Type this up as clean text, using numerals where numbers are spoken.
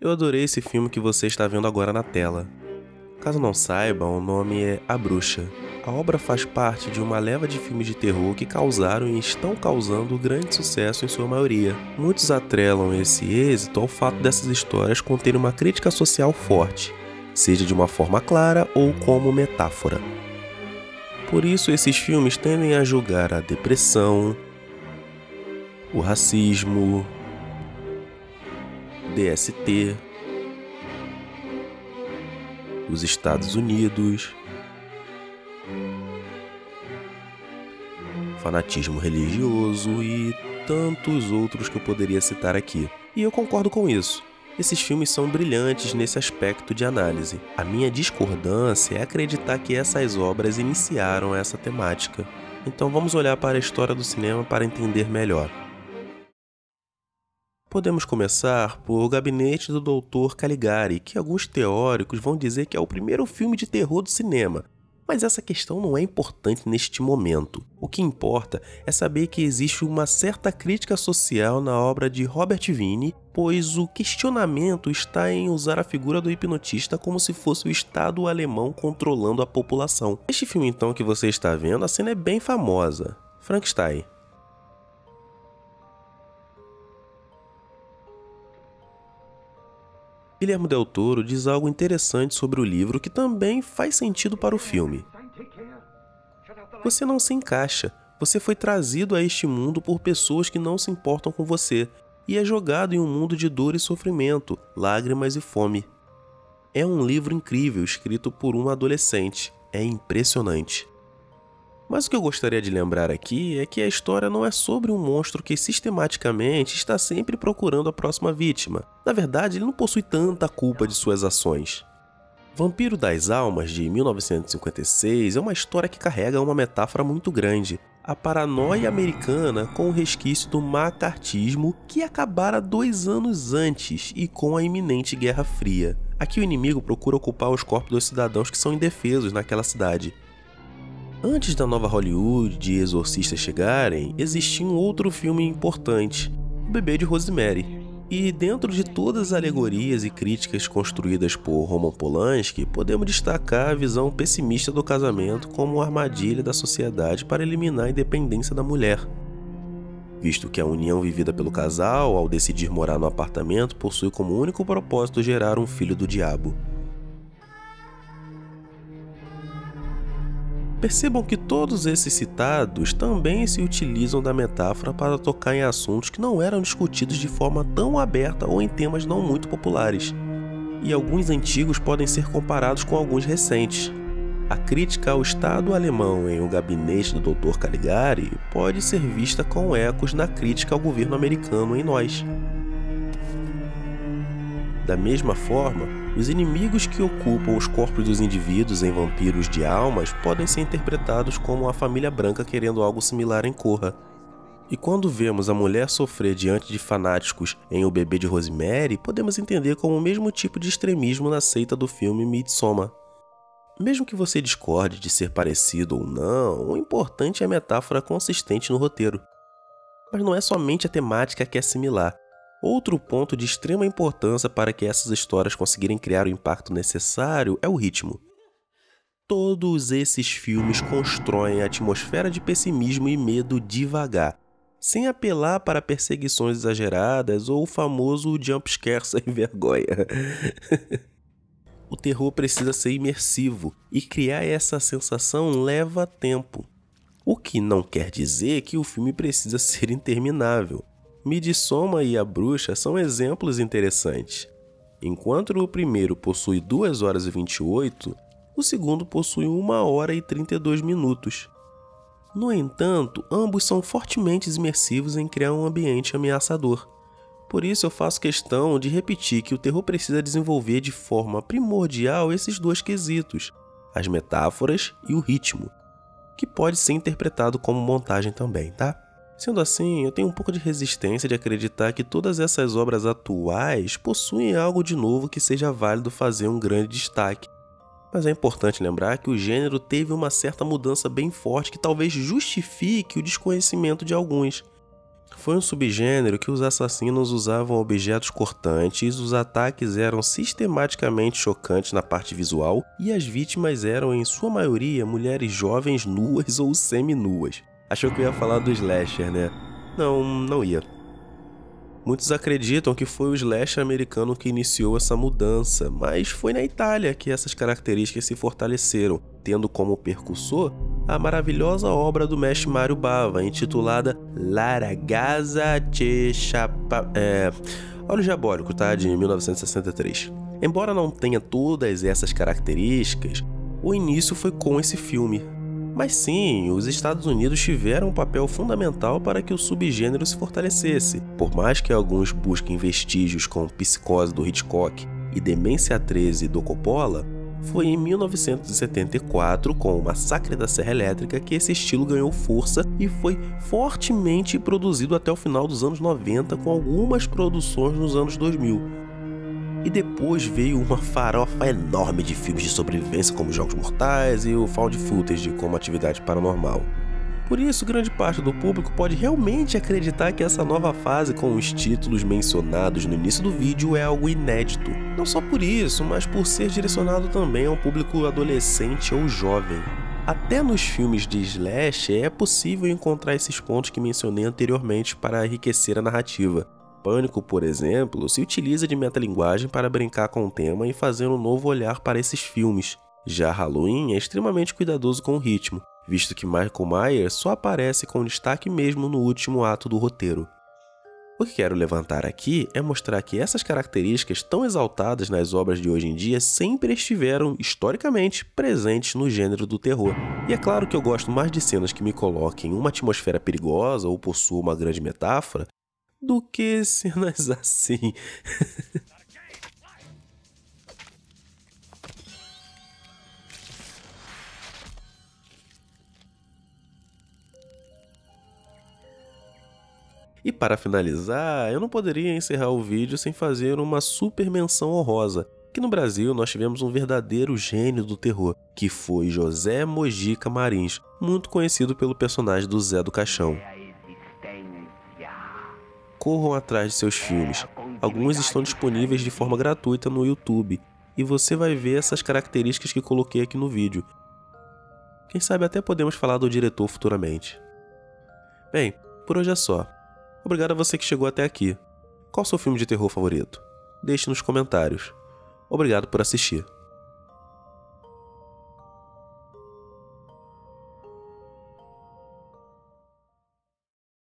Eu adorei esse filme que você está vendo agora na tela. Caso não saiba, o nome é A Bruxa. A obra faz parte de uma leva de filmes de terror que causaram e estão causando grande sucesso em sua maioria. Muitos atrelam esse êxito ao fato dessas histórias conterem uma crítica social forte, seja de uma forma clara ou como metáfora. Por isso, esses filmes tendem a julgar a depressão, o racismo, DST, os Estados Unidos, fanatismo religioso e tantos outros que eu poderia citar aqui. E eu concordo com isso. Esses filmes são brilhantes nesse aspecto de análise. A minha discordância é acreditar que essas obras iniciaram essa temática. Então vamos olhar para a história do cinema para entender melhor. Podemos começar por O Gabinete do Dr. Caligari, que alguns teóricos vão dizer que é o primeiro filme de terror do cinema. Mas essa questão não é importante neste momento. O que importa é saber que existe uma certa crítica social na obra de Robert Wiene, pois o questionamento está em usar a figura do hipnotista como se fosse o Estado alemão controlando a população. Este filme então que você está vendo, a cena é bem famosa. Frankenstein. Guillermo del Toro diz algo interessante sobre o livro que também faz sentido para o filme. Você não se encaixa, você foi trazido a este mundo por pessoas que não se importam com você e é jogado em um mundo de dor e sofrimento, lágrimas e fome. É um livro incrível escrito por um adolescente, é impressionante. Mas o que eu gostaria de lembrar aqui é que a história não é sobre um monstro que sistematicamente está sempre procurando a próxima vítima. Na verdade, ele não possui tanta culpa de suas ações. Vampiro das Almas, de 1956, é uma história que carrega uma metáfora muito grande. A paranoia americana com o resquício do macartismo que acabara 2 anos antes e com a iminente Guerra Fria. Aqui o inimigo procura ocupar os corpos dos cidadãos que são indefesos naquela cidade. Antes da nova Hollywood de exorcistas chegarem, existia um outro filme importante, O Bebê de Rosemary. E dentro de todas as alegorias e críticas construídas por Roman Polanski, podemos destacar a visão pessimista do casamento como uma armadilha da sociedade para eliminar a independência da mulher. Visto que a união vivida pelo casal, ao decidir morar no apartamento, possui como único propósito gerar um filho do diabo. Percebam que todos esses citados também se utilizam da metáfora para tocar em assuntos que não eram discutidos de forma tão aberta ou em temas não muito populares. E alguns antigos podem ser comparados com alguns recentes. A crítica ao Estado alemão em O Gabinete do Dr. Caligari pode ser vista com ecos na crítica ao governo americano em Nós. Da mesma forma, os inimigos que ocupam os corpos dos indivíduos em Vampiros de Almas podem ser interpretados como a família branca querendo algo similar em Corra. E quando vemos a mulher sofrer diante de fanáticos em O Bebê de Rosemary, podemos entender como o mesmo tipo de extremismo na seita do filme Midsommar. Mesmo que você discorde de ser parecido ou não, o importante é a metáfora consistente no roteiro. Mas não é somente a temática que é similar. Outro ponto de extrema importância para que essas histórias conseguirem criar o impacto necessário é o ritmo. Todos esses filmes constroem a atmosfera de pessimismo e medo devagar, sem apelar para perseguições exageradas ou o famoso jumpscare sem vergonha. O terror precisa ser imersivo e criar essa sensação leva tempo. O que não quer dizer que o filme precisa ser interminável. Midsommar e A Bruxa são exemplos interessantes. Enquanto o primeiro possui 2 horas e 28, o segundo possui 1 hora e 32 minutos. No entanto, ambos são fortemente imersivos em criar um ambiente ameaçador. Por isso eu faço questão de repetir que o terror precisa desenvolver de forma primordial esses 2 quesitos, as metáforas e o ritmo, que pode ser interpretado como montagem também, tá? Sendo assim, eu tenho um pouco de resistência de acreditar que todas essas obras atuais possuem algo de novo que seja válido fazer um grande destaque. Mas é importante lembrar que o gênero teve uma certa mudança bem forte que talvez justifique o desconhecimento de alguns. Foi um subgênero que os assassinos usavam objetos cortantes, os ataques eram sistematicamente chocantes na parte visual e as vítimas eram, em sua maioria, mulheres jovens nuas ou semi-nuas. Achou que eu ia falar do slasher, né? Não ia. Muitos acreditam que foi o slasher americano que iniciou essa mudança, mas foi na Itália que essas características se fortaleceram, tendo como percussor a maravilhosa obra do mestre Mario Bava, intitulada La ragazza che Olho Diabólico, tá? De 1963. Embora não tenha todas essas características, o início foi com esse filme. Mas sim, os Estados Unidos tiveram um papel fundamental para que o subgênero se fortalecesse. Por mais que alguns busquem vestígios com Psicose do Hitchcock e Demência 13 do Coppola, foi em 1974, com o Massacre da Serra Elétrica, que esse estilo ganhou força e foi fortemente produzido até o final dos anos 90, com algumas produções nos anos 2000. E depois veio uma farofa enorme de filmes de sobrevivência como Jogos Mortais e o Found Footage como Atividade Paranormal. Por isso, grande parte do público pode realmente acreditar que essa nova fase com os títulos mencionados no início do vídeo é algo inédito. Não só por isso, mas por ser direcionado também a um público adolescente ou jovem. Até nos filmes de slash é possível encontrar esses pontos que mencionei anteriormente para enriquecer a narrativa. Pânico, por exemplo, se utiliza de metalinguagem para brincar com o tema e fazer um novo olhar para esses filmes. Já Halloween é extremamente cuidadoso com o ritmo, visto que Michael Myers só aparece com destaque mesmo no último ato do roteiro. O que quero levantar aqui é mostrar que essas características tão exaltadas nas obras de hoje em dia sempre estiveram, historicamente, presentes no gênero do terror. E é claro que eu gosto mais de cenas que me coloquem uma atmosfera perigosa ou possuam uma grande metáfora, do que cenas assim. E para finalizar, eu não poderia encerrar o vídeo sem fazer uma super menção honrosa, que no Brasil nós tivemos um verdadeiro gênio do terror, que foi José Mojica Marins, muito conhecido pelo personagem do Zé do Caixão. Corram atrás de seus filmes. Alguns estão disponíveis de forma gratuita no YouTube, e você vai ver essas características que coloquei aqui no vídeo. Quem sabe até podemos falar do diretor futuramente. Bem, por hoje é só. Obrigado a você que chegou até aqui. Qual o seu filme de terror favorito? Deixe nos comentários. Obrigado por assistir.